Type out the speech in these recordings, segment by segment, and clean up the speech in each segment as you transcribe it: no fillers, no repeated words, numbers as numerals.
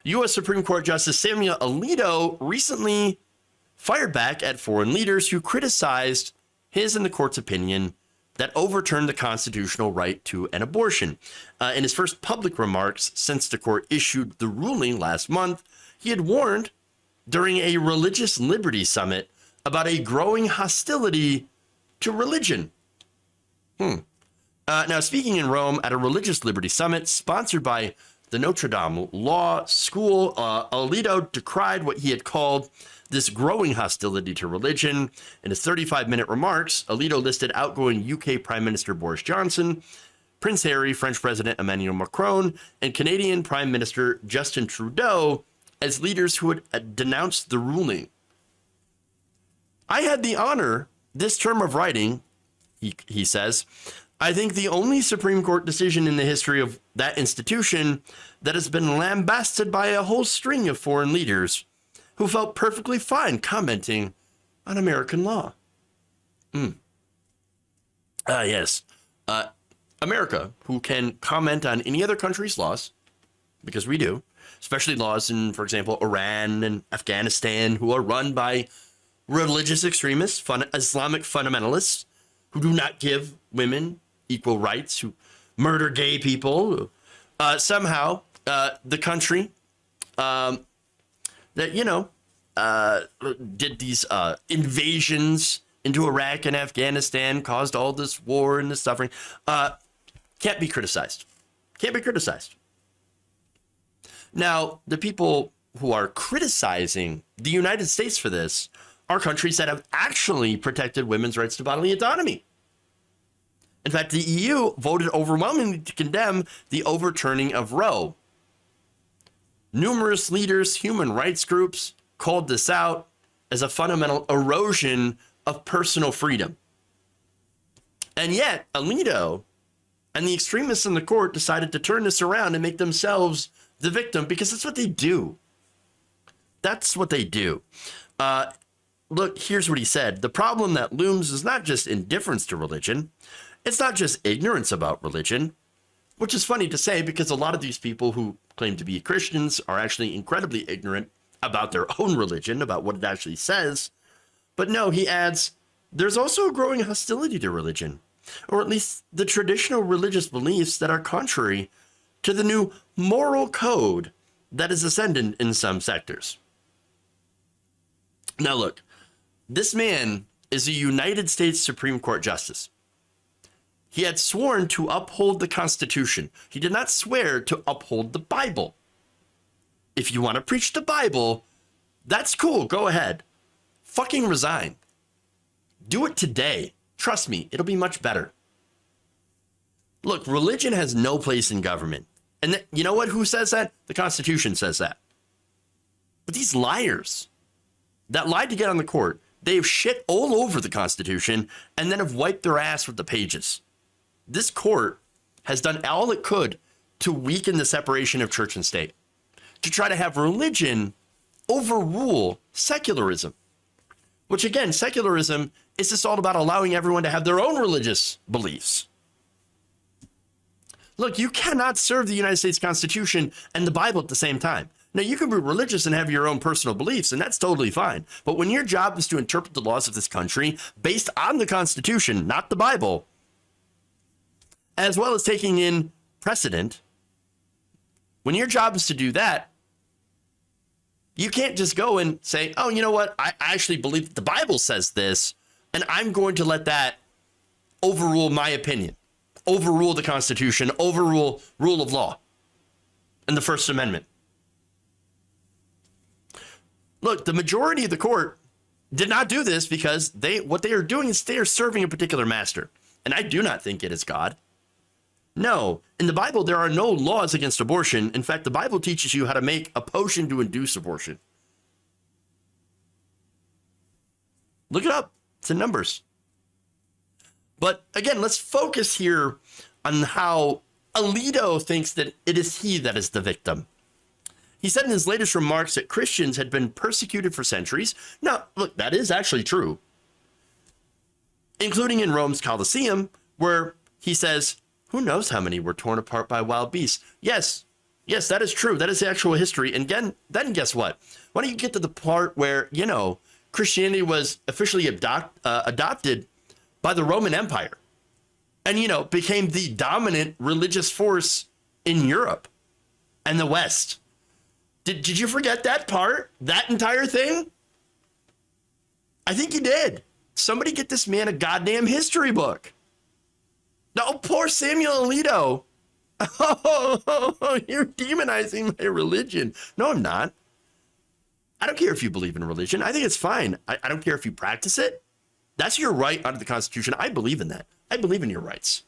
U.S. Supreme Court Justice Samuel Alito recently fired back at foreign leaders who criticized his and the court's opinion that overturned the constitutional right to an abortion. In his first public remarks since the court issued the ruling last month, he had warned during a religious liberty summit about a growing hostility to religion. Now, speaking in Rome at a religious liberty summit sponsored by the Notre Dame Law School, Alito decried what he had called this growing hostility to religion. In his 35-minute remarks, Alito listed outgoing UK Prime Minister Boris Johnson, Prince Harry, French President Emmanuel Macron, and Canadian Prime Minister Justin Trudeau as leaders who had denounced the ruling. I had the honor this term of writing, he says, I think the only Supreme Court decision in the history of that institution that has been lambasted by a whole string of foreign leaders who felt perfectly fine commenting on American law. Yes. America, who can comment on any other country's laws, because we do, especially laws in, for example, Iran and Afghanistan, who are run by religious extremists, Islamic fundamentalists, who do not give women equal rights, who murder gay people. Somehow, the country that, did these invasions into Iraq and Afghanistan, caused all this war and this suffering, can't be criticized. Can't be criticized. Now, the people who are criticizing the United States for this are countries that have actually protected women's rights to bodily autonomy. In fact, the EU voted overwhelmingly to condemn the overturning of Roe. Numerous leaders, human rights groups called this out as a fundamental erosion of personal freedom. And yet, Alito and the extremists in the court decided to turn this around and make themselves the victim, because that's what they do. That's what they do. Look, here's what he said. The problem that looms is not just indifference to religion. It's not just ignorance about religion, which is funny to say because a lot of these people who claim to be Christians are actually incredibly ignorant about their own religion, about what it actually says. But no, he adds, there's also a growing hostility to religion, or at least the traditional religious beliefs that are contrary to the new moral code that is ascendant in some sectors. Now look, this man is a United States Supreme Court justice. He had sworn to uphold the Constitution. He did not swear to uphold the Bible. If you want to preach the Bible, that's cool. Go ahead. Fucking resign. Do it today. Trust me, it'll be much better. Look, religion has no place in government. And you know what? Who says that? The Constitution says that. But these liars that lied to get on the court, they've shit all over the Constitution and then have wiped their ass with the pages. This court has done all it could to weaken the separation of church and state, to try to have religion overrule secularism, which again, secularism is just all about allowing everyone to have their own religious beliefs. Look, you cannot serve the United States Constitution and the Bible at the same time. Now, you can be religious and have your own personal beliefs, and that's totally fine. But when your job is to interpret the laws of this country based on the Constitution, not the Bible, as well as taking in precedent, when your job is to do that, you can't just go and say, oh, you know what? I actually believe that the Bible says this, and I'm going to let that overrule my opinion, overrule the Constitution, overrule rule of law and the First Amendment. Look, the majority of the court did not do this because what they are doing is they are serving a particular master. And I do not think it is God. No, in the Bible, there are no laws against abortion. In fact, the Bible teaches you how to make a potion to induce abortion. Look it up. It's in Numbers. But again, let's focus here on how Alito thinks that it is he that is the victim. He said in his latest remarks that Christians had been persecuted for centuries. Now, look, that is actually true, including in Rome's Colosseum, where he says, who knows how many were torn apart by wild beasts? Yes, Yes, that is true. That is the actual history. And then guess what? Why don't you get to the part where, Christianity was officially adopted by the Roman Empire and, became the dominant religious force in Europe and the West. Did you forget that part? That entire thing? I think you did. Somebody get this man a goddamn history book. No, poor Samuel Alito. Oh, you're demonizing my religion. No, I'm not. I don't care if you believe in religion. I think it's fine. I don't care if you practice it. That's your right under the Constitution. I believe in that. I believe in your rights.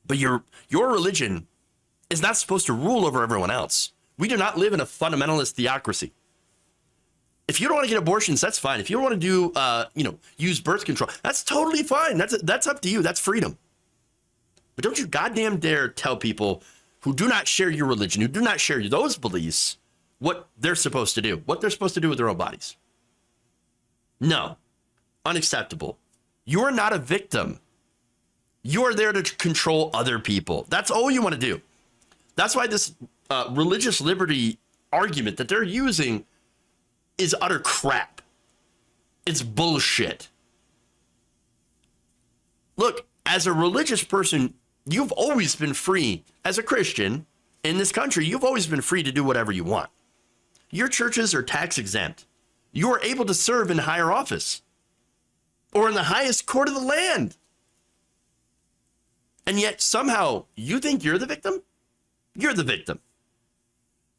But your religion is not supposed to rule over everyone else. We do not live in a fundamentalist theocracy. If you don't want to get abortions, that's fine. If you don't want to do, use birth control, that's totally fine. That's up to you. That's freedom. But don't you goddamn dare tell people who do not share your religion, who do not share those beliefs, what they're supposed to do, what they're supposed to do with their own bodies. No, unacceptable. You're not a victim. You're there to control other people. That's all you want to do. That's why this religious liberty argument that they're using is utter crap. It's bullshit. Look, as a religious person, you've always been free. As a Christian in this country, you've always been free to do whatever you want. Your churches are tax exempt. You are able to serve in higher office or in the highest court of the land. And yet somehow you think you're the victim? You're the victim.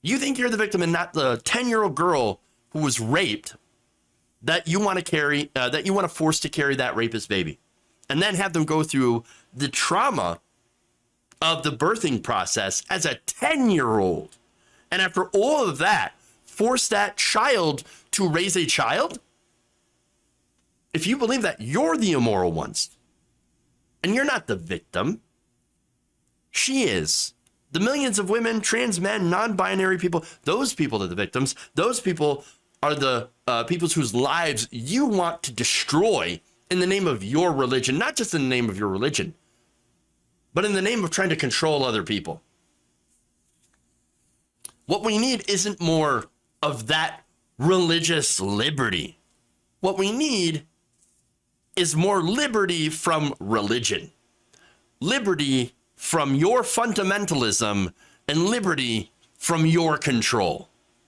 You think you're the victim and not the 10-year-old girl who was raped that you want to carry, that you want to force to carry that rapist baby and then have them go through the trauma of the birthing process as a 10-year-old. And after all of that, force that child to raise a child? If you believe that, you're the immoral ones. And you're not the victim. She is. The millions of women, trans men, non-binary people, those people are the victims. Those people are the people whose lives you want to destroy in the name of your religion, not just in the name of your religion, but in the name of trying to control other people. What we need isn't more of that religious liberty. What we need is more liberty from religion, liberty from your fundamentalism, and liberty from your control.